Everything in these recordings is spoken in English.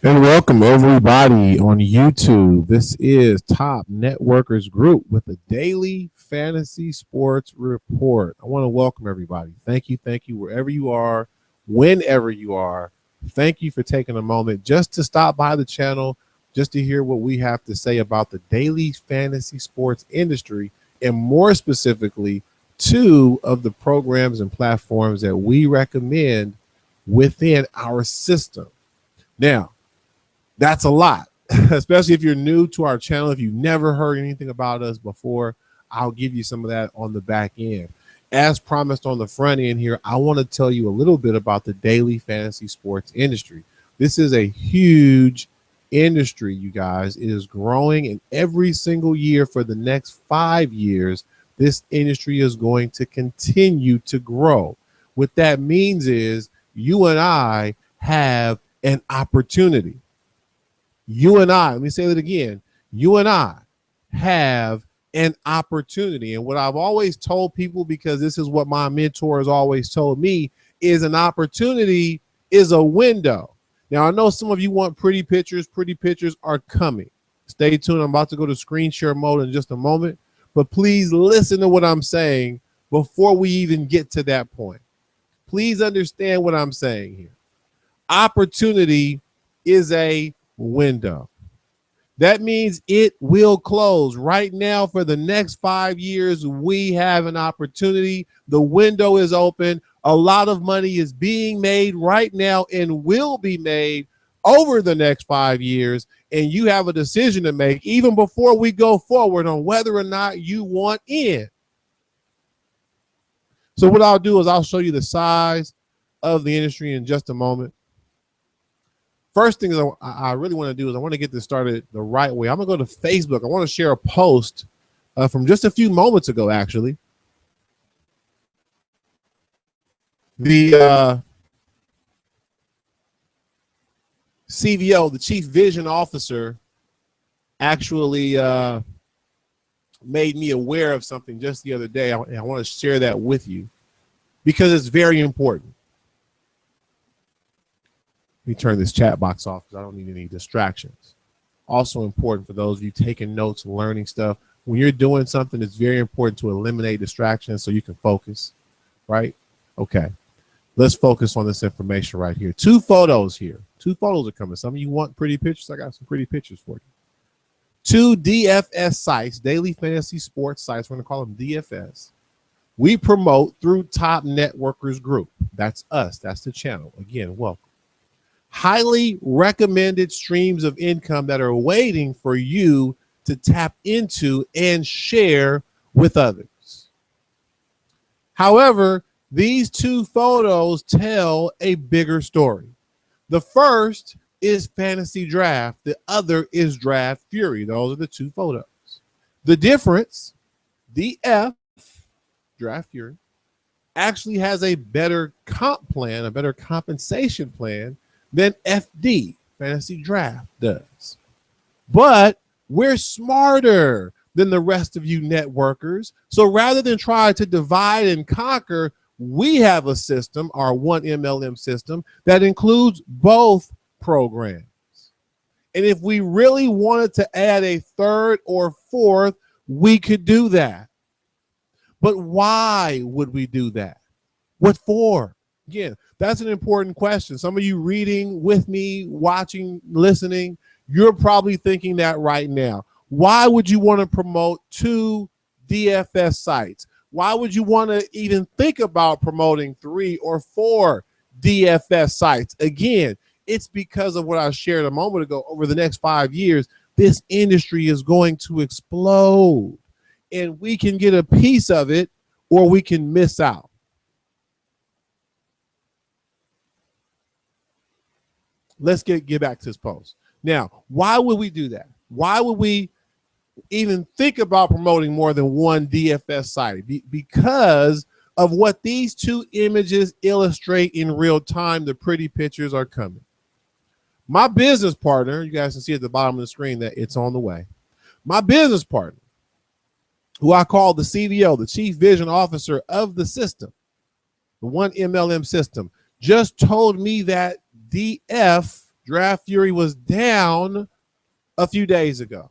And welcome everybody on YouTube. This is Top Networkers Group with a daily fantasy sports report. I want to welcome everybody. Thank you, wherever you are, whenever you are. Thank you for taking a moment just to stop by the channel, just to hear what we have to say about the daily fantasy sports industry, and more specifically, two of the programs and platforms that we recommend within our system. Now, that's a lot, especially if you're new to our channel. If you've never heard anything about us before, I'll give you some of that on the back end. As promised on the front end here, I want to tell you a little bit about the daily fantasy sports industry. This is a huge industry, you guys. It is growing, and every single year for the next 5 years, this industry is going to continue to grow. What that means is you and I have an opportunity. You and I, let me say that again, you and I have an opportunity. And what I've always told people, because this is what my mentor has always told me, is an opportunity is a window. Now, I know some of you want pretty pictures. Pretty pictures are coming. Stay tuned. I'm about to go to screen share mode in just a moment. But please listen to what I'm saying before we even get to that point. Please understand what I'm saying here. Opportunity is a window. That means it will close. Right now, for the next 5 years, we have an opportunity. The window is open. A lot of money is being made right now and will be made over the next 5 years. And you have a decision to make even before we go forward on whether or not you want in. So what I'll do is I'll show you the size of the industry in just a moment. First thing I really want to do is I want to get this started the right way. I'm going to go to Facebook. I want to share a post from just a few moments ago, actually. The CVO, the Chief Vision Officer, actually made me aware of something just the other day. I want to share that with you because it's very important. Let me turn this chat box off because I don't need any distractions. Also important for those of you taking notes, learning stuff. When you're doing something, it's very important to eliminate distractions so you can focus, right? Okay, let's focus on this information right here. Two photos here. Two photos are coming. Some of you want pretty pictures. I got some pretty pictures for you. Two DFS sites, daily fantasy sports sites. We're going to call them DFS. We promote through Top Networkers Group. That's us. That's the channel. Again, welcome. Highly recommended streams of income that are waiting for you to tap into and share with others. However, these two photos tell a bigger story. The first is Fantasy Draft. The other is Draft Fury. Those are the two photos. The difference, DF, Draft Fury, actually has a better comp plan, a better compensation plan than FD, Fantasy Draft, does. But we're smarter than the rest of you networkers. So rather than try to divide and conquer, we have a system, our one MLM system, that includes both programs. And if we really wanted to add a third or fourth, we could do that. But why would we do that? What for? Again, that's an important question. Some of you reading with me, watching, listening, you're probably thinking that right now. Why would you want to promote two DFS sites? Why would you want to even think about promoting 3 or 4 DFS sites? Again, it's because of what I shared a moment ago. Over the next 5 years, this industry is going to explode, and we can get a piece of it or we can miss out. Let's get back to this post. Now, why would we do that? Why would we even think about promoting more than one DFS site? Because of what these two images illustrate in real time. The pretty pictures are coming. My business partner, you guys can see at the bottom of the screen that it's on the way. My business partner, who I call the CVO, the Chief Vision Officer of the system, the one MLM system, just told me that DF Draft Fury was down a few days ago.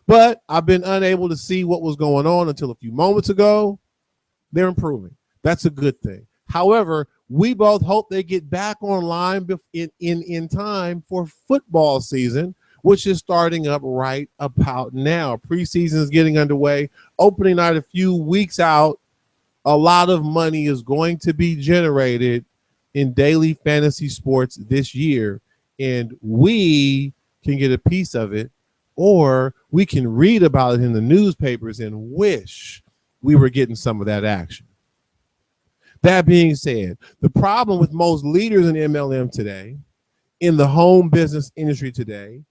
But I've been unable to see what was going on until a few moments ago. They're improving. That's a good thing. However, we both hope they get back online in time for football season, which is starting up right about now. Preseason is getting underway. Opening night a few weeks out. A lot of money is going to be generated in daily fantasy sports this year, and we can get a piece of it, or we can read about it in the newspapers and wish we were getting some of that action. That being said, the problem with most leaders in MLM today, in the home business industry today,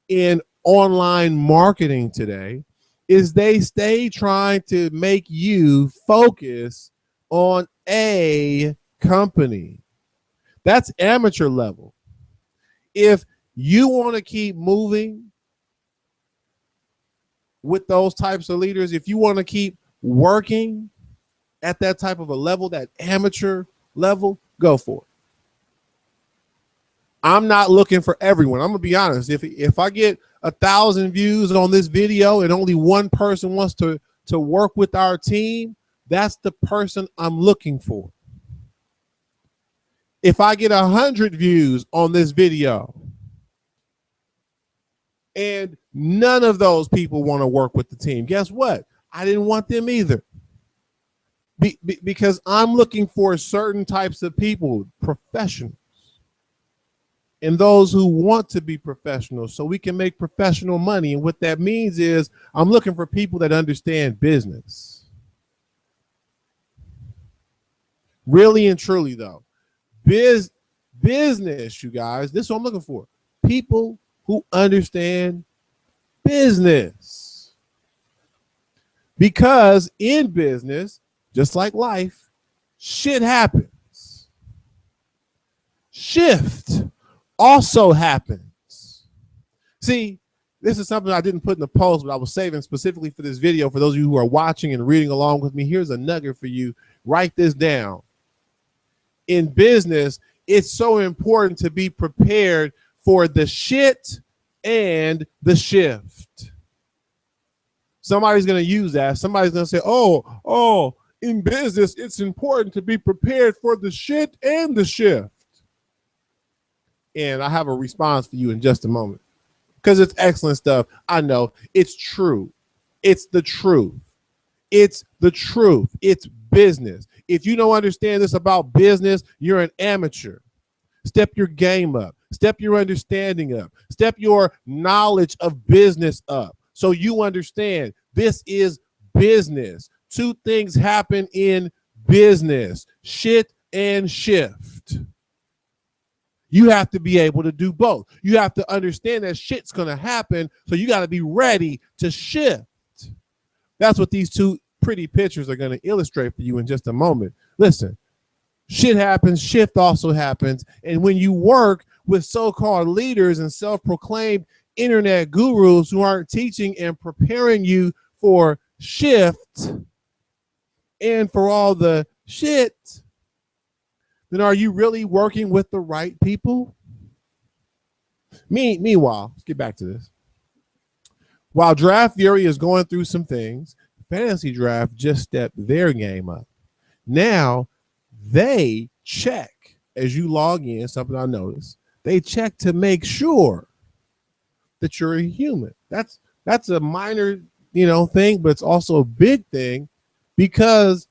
in online marketing today, is they stay trying to make you focus on a company. That's amateur level. If you want to keep moving with those types of leaders, if you want to keep working at that type of a level, that amateur level, go for it. I'm not looking for everyone. I'm gonna be honest. If I get 1,000 views on this video and only one person wants to work with our team, that's the person I'm looking for. If I get 100 views on this video and none of those people want to work with the team, guess what? I didn't want them either. Because I'm looking for certain types of people, professionals, and those who want to be professionals so we can make professional money. And what that means is I'm looking for people that understand business. Really and truly, though, business, you guys, this is what I'm looking for. People who understand business. Because in business, just like life, shit happens. Shift also happens. See, this is something I didn't put in the post, but I was saving specifically for this video. For those of you who are watching and reading along with me, here's a nugget for you. Write this down. In business, it's so important to be prepared for the shit and the shift. Somebody's going to use that. Somebody's going to say, oh, in business, it's important to be prepared for the shit and the shift. And I have a response for you in just a moment because it's excellent stuff. I know it's true. It's the truth. It's the truth. It's business. If you don't understand this about business, you're an amateur. Step your game up. Step your understanding up. Step your knowledge of business up so you understand this is business. Two things happen in business: shit and shift. You have to be able to do both. You have to understand that shit's going to happen, so you got to be ready to shift. That's what these two pretty pictures are going to illustrate for you in just a moment. Listen, shit happens, shift also happens, and when you work with so-called leaders and self-proclaimed internet gurus who aren't teaching and preparing you for shift and for all the shit, then are you really working with the right people? Meanwhile, let's get back to this. While Draft Fury is going through some things, Fantasy Draft just stepped their game up. Now they check as you log in, something I noticed, they check to make sure that you're a human. That's a minor, thing, but it's also a big thing because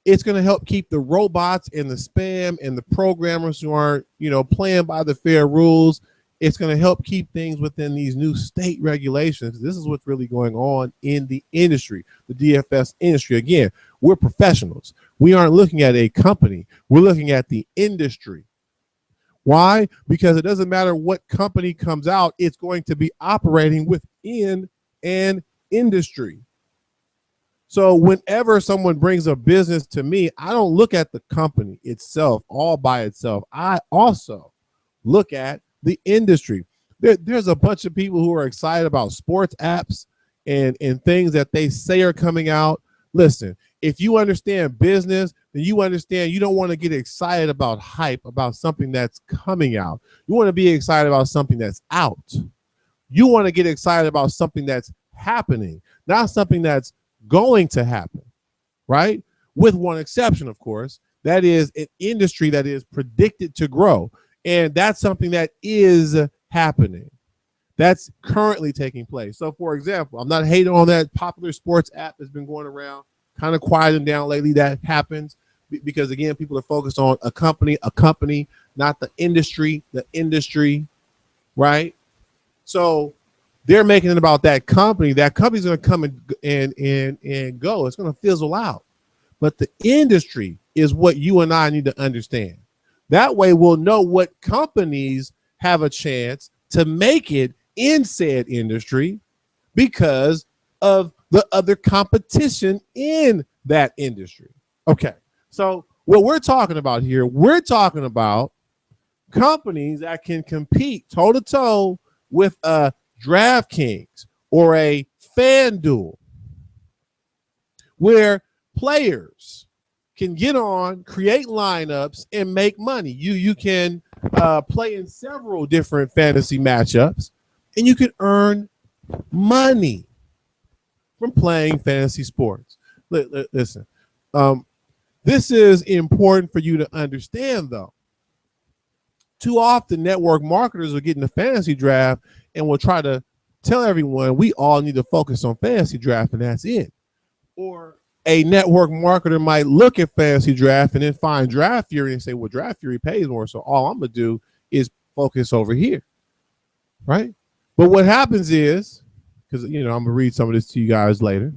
it's going to help keep the robots and the spam and the programmers who aren't, playing by the fair rules. It's going to help keep things within these new state regulations. This is what's really going on in the industry, the DFS industry. Again, we're professionals. We aren't looking at a company. We're looking at the industry. Why? Because it doesn't matter what company comes out, it's going to be operating within an industry. So whenever someone brings a business to me, I don't look at the company itself all by itself. I also look at the industry. There's a bunch of people who are excited about sports apps and things that they say are coming out. Listen, if you understand business, then you understand you don't want to get excited about hype, about something that's coming out. You want to be excited about something that's out. You want to get excited about something that's happening, not something that's going to happen, right? With one exception, of course, that is an industry that is predicted to grow. And that's something that is happening. That's currently taking place. So, for example, I'm not hating on that popular sports app that's been going around, kind of quieting down lately. That happens because, again, people are focused on a company, not the industry, right? So they're making it about that company. That company's going to come and go. It's going to fizzle out. But the industry is what you and I need to understand. That way we'll know what companies have a chance to make it in said industry because of the other competition in that industry. Okay, so what we're talking about here, we're talking about companies that can compete toe-to-toe with a DraftKings or a FanDuel, where players can get on, create lineups, and make money. You can play in several different fantasy matchups, and you can earn money from playing fantasy sports. Listen, this is important for you to understand, though. Too often, network marketers will get in the fantasy draft and will try to tell everyone we all need to focus on fantasy draft, and that's it. Or a network marketer might look at fantasy draft and then find Draft Fury and say, well, Draft Fury pays more, so all I'm going to do is focus over here, right? But what happens is, because, I'm going to read some of this to you guys later.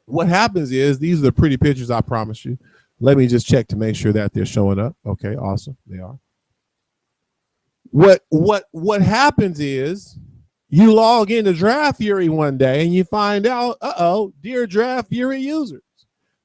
What happens is, these are the pretty pictures, I promise you. Let me just check to make sure that they're showing up. Okay, awesome. They are. What happens is, you log into Draft Fury one day and you find out, dear Draft Fury users,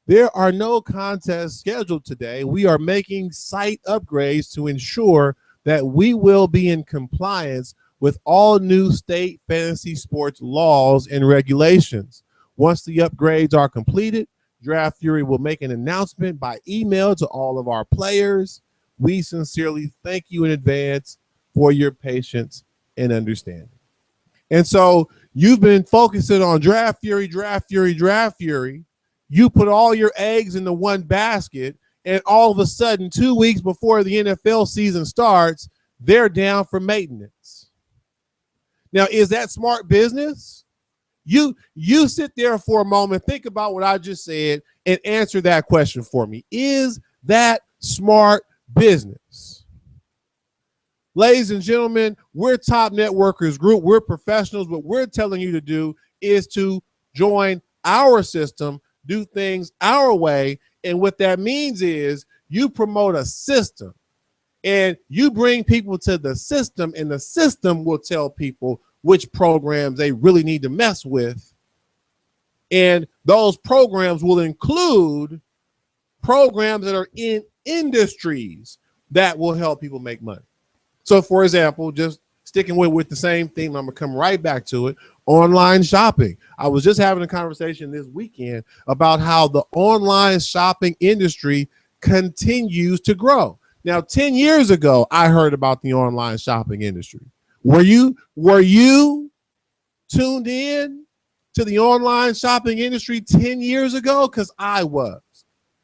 there are no contests scheduled today. We are making site upgrades to ensure that we will be in compliance with all new state fantasy sports laws and regulations. Once the upgrades are completed, Draft Fury will make an announcement by email to all of our players. We sincerely thank you in advance for your patience and understanding. And so you've been focusing on Draft Fury. You put all your eggs into one basket, and all of a sudden, 2 weeks before the NFL season starts, they're down for maintenance. Now, is that smart business? You sit there for a moment, think about what I just said, and answer that question for me. Is that smart business? Ladies and gentlemen, we're Top Networkers Group. We're professionals. What we're telling you to do is to join our system, do things our way. And what that means is you promote a system and you bring people to the system, and the system will tell people which programs they really need to mess with. And those programs will include programs that are in industries that will help people make money. So, for example, just sticking with the same theme, I'm going to come right back to it, online shopping. I was just having a conversation this weekend about how the online shopping industry continues to grow. Now, 10 years ago, I heard about the online shopping industry. Were you tuned in to the online shopping industry 10 years ago? Because I was.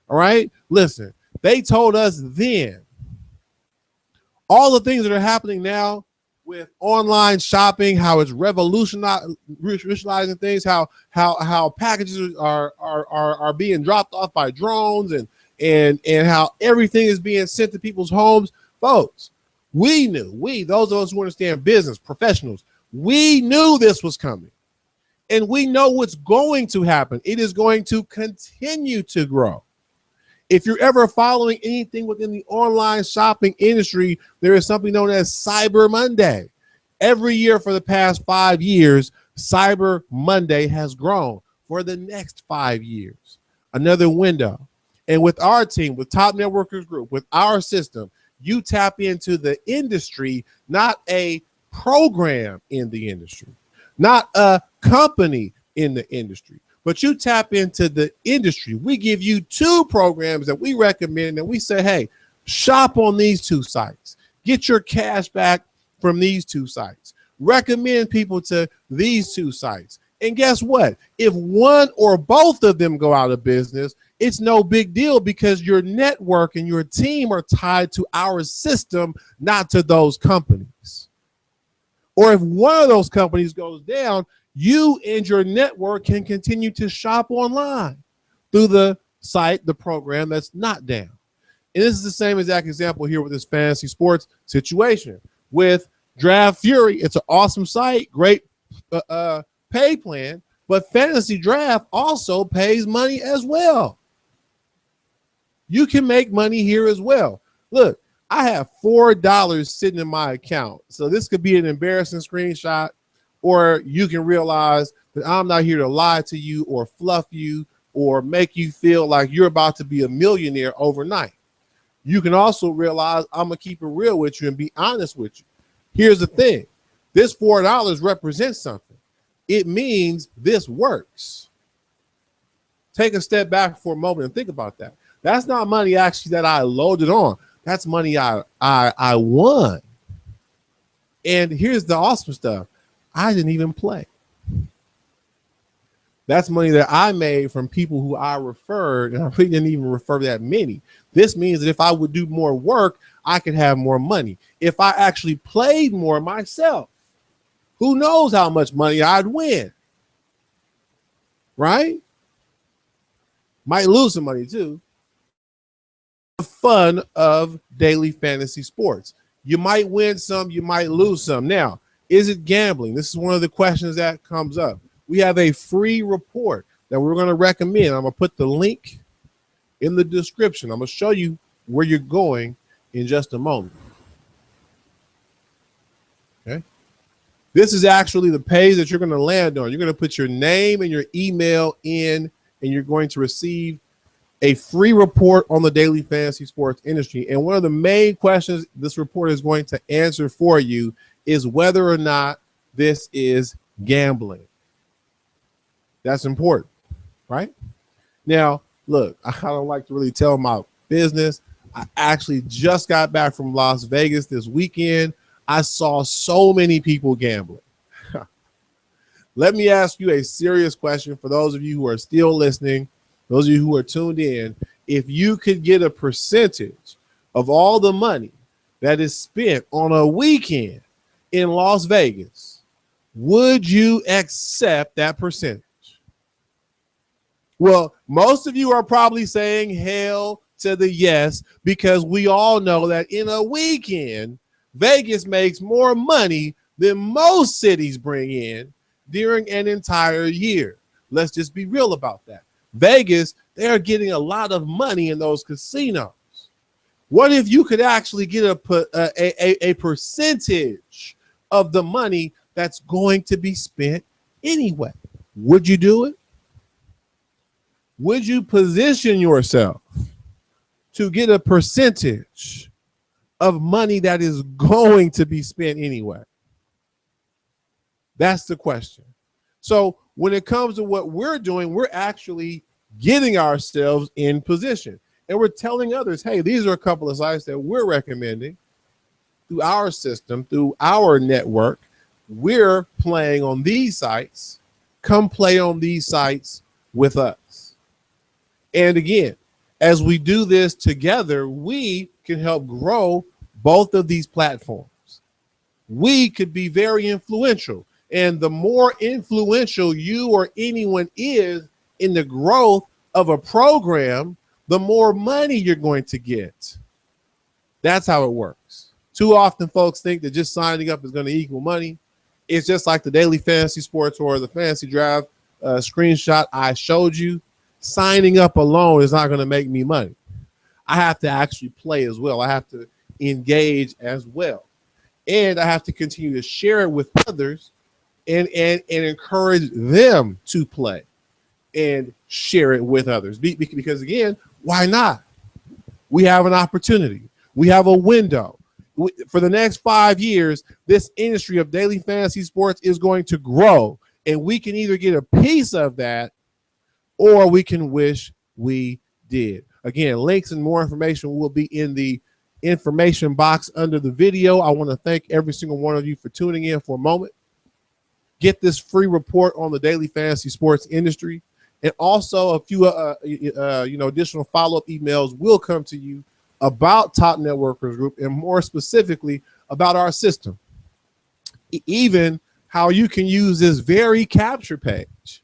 All right? Listen, they told us then all the things that are happening now with online shopping, how it's revolutionizing things, how packages are being dropped off by drones, and how everything is being sent to people's homes. Folks, those of us who understand business, professionals, we knew this was coming. And we know what's going to happen. It is going to continue to grow. If you're ever following anything within the online shopping industry, there is something known as Cyber Monday. Every year for the past 5 years, Cyber Monday has grown for the next 5 years. Another window. And with our team, with Top Networkers Group, with our system, you tap into the industry, not a program in the industry, not a company in the industry. But you tap into the industry. We give you 2 programs that we recommend, and we say, hey, shop on these 2 sites. Get your cash back from these 2 sites. Recommend people to these 2 sites. And guess what? If one or both of them go out of business, it's no big deal because your network and your team are tied to our system, not to those companies. Or if one of those companies goes down, you and your network can continue to shop online through the site, the program that's not down. And this is the same exact example here with this fantasy sports situation. With Draft Fury, it's an awesome site, great pay plan, but Fantasy Draft also pays money as well. You can make money here as well. Look, I have $4 sitting in my account. So this could be an embarrassing screenshot, or you can realize that I'm not here to lie to you or fluff you or make you feel like you're about to be a millionaire overnight. You can also realize I'm going to keep it real with you and be honest with you. Here's the thing. This $4 represents something. It means this works. Take a step back for a moment and think about that. That's not money actually that I loaded on. That's money I won. And here's the awesome stuff. I didn't even play. That's money that I made from people who I referred, and I really didn't even refer that many. This means that if I would do more work, I could have more money. If I actually played more myself, who knows how much money I'd win, right? Might lose some money too. The fun of daily fantasy sports. You might win some, you might lose some. Now, is it gambling? This is one of the questions that comes up. We have a free report that we're going to recommend. I'm going to put the link in the description. I'm going to show you where you're going in just a moment. Okay. This is actually the page that you're going to land on. You're going to put your name and your email in, and you're going to receive a free report on the daily fantasy sports industry. And one of the main questions this report is going to answer for you is whether or not this is gambling. That's important, right? Now, look, I don't like to really tell my business. I actually just got back from Las Vegas this weekend. I saw so many people gambling. Let me ask you a serious question for those of you who are still listening, those of you who are tuned in. If you could get a percentage of all the money that is spent on a weekend in Las Vegas, would you accept that percentage? Well, most of you are probably saying hell to the yes, because we all know that in a weekend, Vegas makes more money than most cities bring in during an entire year. Let's just be real about that. Vegas, they're getting a lot of money in those casinos. What if you could actually get a percentage of the money that's going to be spent anyway? Would you do it? Would you position yourself to get a percentage of money that is going to be spent anyway? That's the question. So when it comes to what we're doing, we're actually getting ourselves in position. And we're telling others, hey, these are a couple of sites that we're recommending through our system, through our network. We're playing on these sites. Come play on these sites with us. And again, as we do this together, we can help grow both of these platforms. We could be very influential. And the more influential you or anyone is in the growth of a program, the more money you're going to get. That's how it works. Too often folks think that just signing up is going to equal money. It's just like the daily fantasy sports or the fantasy draft screenshot I showed you. Signing up alone is not going to make me money. I have to actually play as well. I have to engage as well. And I have to continue to share it with others and encourage them to play and share it with others. Because again, why not? We have an opportunity. We have a window. For the next 5 years, this industry of daily fantasy sports is going to grow. And we can either get a piece of that or we can wish we did. Again, links and more information will be in the information box under the video. I want to thank every single one of you for tuning in for a moment. Get this free report on the daily fantasy sports industry, and also a few additional follow-up emails will come to you about Top Networkers Group, and more specifically about our system, even how you can use this very capture page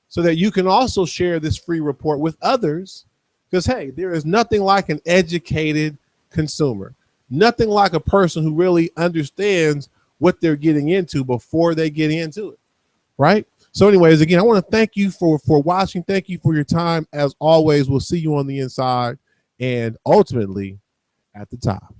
so that you can also share this free report with others. Because, hey, there is nothing like an educated consumer, nothing like a person who really understands what they're getting into before they get into it, right? So anyways, again, I want to thank you for watching. Thank you for your time. As always, we'll see you on the inside and ultimately at the top.